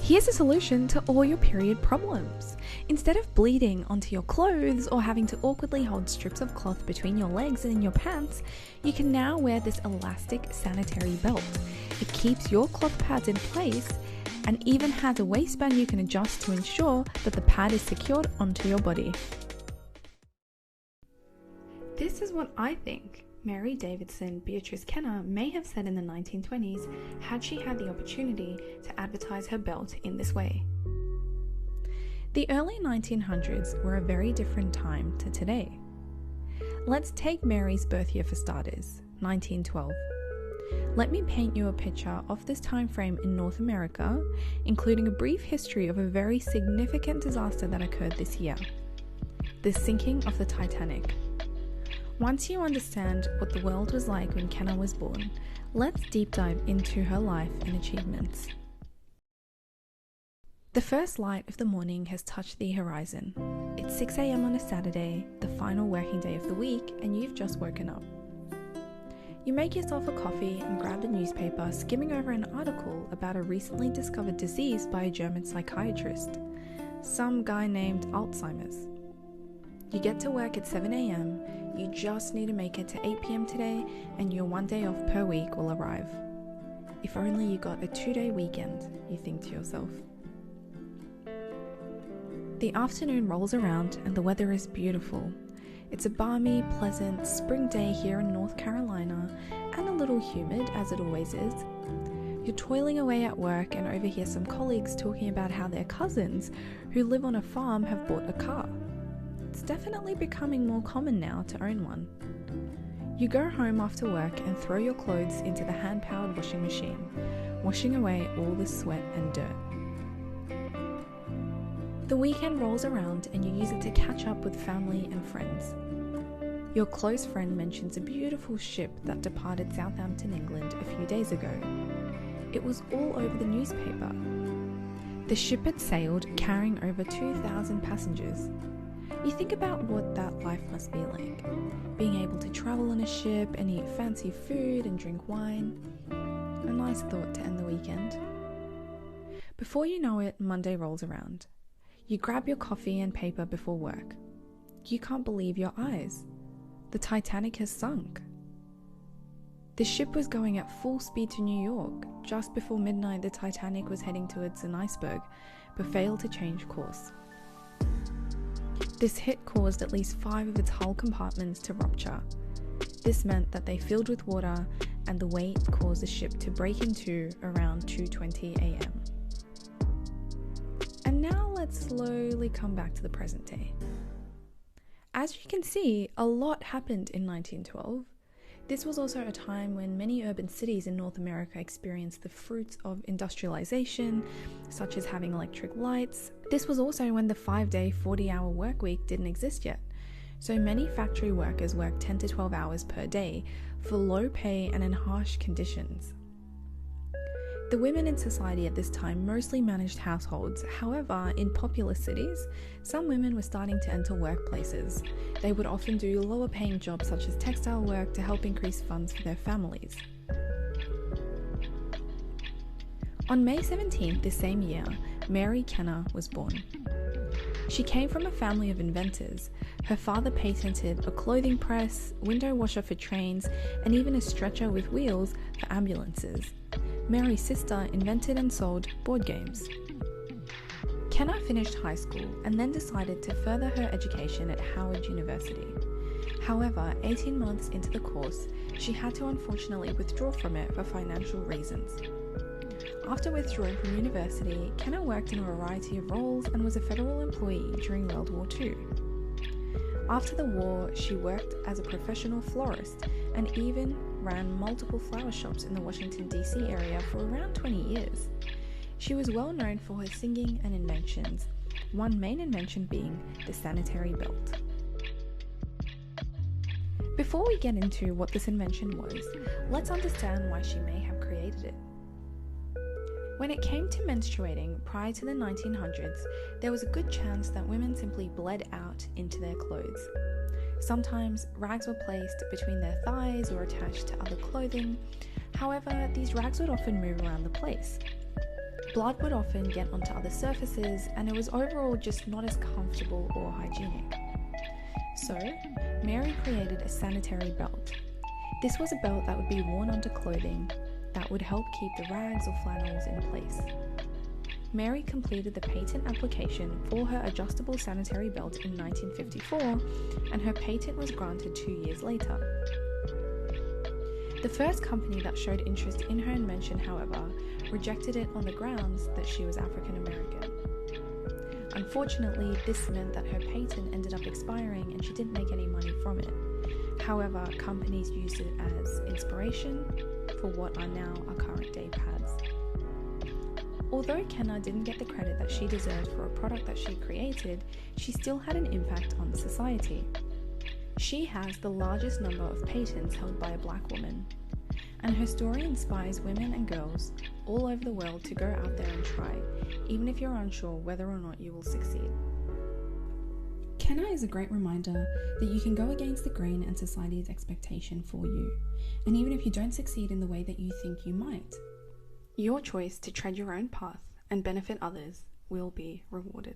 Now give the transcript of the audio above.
Here's a solution to all your period problems. Instead of bleeding onto your clothes or having to awkwardly hold strips of cloth between your legs and in your pants, you can now wear this elastic sanitary belt. It keeps your cloth pads in place and even has a waistband you can adjust to ensure that the pad is secured onto your body. This is what I think Mary Davidson Beatrice Kenner may have said in the 1920s had she had the opportunity to advertise her belt in this way. The early 1900s were a very different time to today. Let's take Mary's birth year for starters, 1912. Let me paint you a picture of this time frame in North America, including a brief history of a very significant disaster that occurred this year: the sinking of the Titanic. Once you understand what the world was like when Kenner was born, let's deep dive into her life and achievements. The first light of the morning has touched the horizon. It's 6 a.m. on a Saturday, the final working day of the week, and you've just woken up. You make yourself a coffee and grab the newspaper, skimming over an article about a recently discovered disease by a German psychiatrist, some guy named Alzheimer's. You get to work at 7 a.m, you just need to make it to 8 p.m. today, and your 1 day off per week will arrive. If only you got a 2-day weekend, you think to yourself. The afternoon rolls around and the weather is beautiful. It's a balmy, pleasant spring day here in North Carolina, and a little humid, as it always is. You're toiling away at work and overhear some colleagues talking about how their cousins, who live on a farm, have bought a car. It's definitely becoming more common now to own one. You go home after work and throw your clothes into the hand-powered washing machine, washing away all the sweat and dirt. The weekend rolls around and you use it to catch up with family and friends. Your close friend mentions a beautiful ship that departed Southampton, England a few days ago. It was all over the newspaper. The ship had sailed, carrying over 2,000 passengers. You think about what that life must be like, being able to travel on a ship and eat fancy food and drink wine. A nice thought to end the weekend. Before you know it, Monday rolls around. You grab your coffee and paper before work. You can't believe your eyes. The Titanic has sunk. The ship was going at full speed to New York. Just before midnight, the Titanic was heading towards an iceberg, but failed to change course. This hit caused at least 5 of its hull compartments to rupture. This meant that they filled with water, and the weight caused the ship to break in two around 2:20 a.m. And now let's slowly come back to the present day. As you can see, a lot happened in 1912. This was also a time when many urban cities in North America experienced the fruits of industrialization, such as having electric lights. This was also when the 5-day, 40-hour work week didn't exist yet. So many factory workers worked 10 to 12 hours per day for low pay and in harsh conditions. The women in society at this time mostly managed households. However, in populous cities, some women were starting to enter workplaces. They would often do lower paying jobs such as textile work to help increase funds for their families. On May 17th this same year, Mary Kenner was born. She came from a family of inventors. Her father patented a clothing press, window washer for trains, and even a stretcher with wheels for ambulances. Mary's sister invented and sold board games. Kenner finished high school and then decided to further her education at Howard University. However, 18 months into the course, she had to unfortunately withdraw from it for financial reasons. After withdrawing from university, Kenner worked in a variety of roles and was a federal employee during World War II. After the war, she worked as a professional florist and even ran multiple flower shops in the Washington, D.C. area for around 20 years. She was well known for her singing and inventions, one main invention being the sanitary belt. Before we get into what this invention was, let's understand why she may have created it. When it came to menstruating prior to the 1900s, there was a good chance that women simply bled out into their clothes. Sometimes rags were placed between their thighs or attached to other clothing. However, these rags would often move around the place. Blood would often get onto other surfaces, and it was overall just not as comfortable or hygienic. So, Mary created a sanitary belt. This was a belt that would be worn onto clothing that would help keep the rags or flannels in place. Mary completed the patent application for her adjustable sanitary belt in 1954, and her patent was granted 2 years later. The first company that showed interest in her invention, however, rejected it on the grounds that she was African American. Unfortunately, this meant that her patent ended up expiring and she didn't make any money from it. However, companies used it as inspiration for what are now our current day pads. Although Kenner didn't get the credit that she deserved for a product that she created, she still had an impact on society. She has the largest number of patents held by a black woman, and her story inspires women and girls all over the world to go out there and try, even if you're unsure whether or not you will succeed. Kenner is a great reminder that you can go against the grain and society's expectation for you, and even if you don't succeed in the way that you think you might, your choice to tread your own path and benefit others will be rewarded.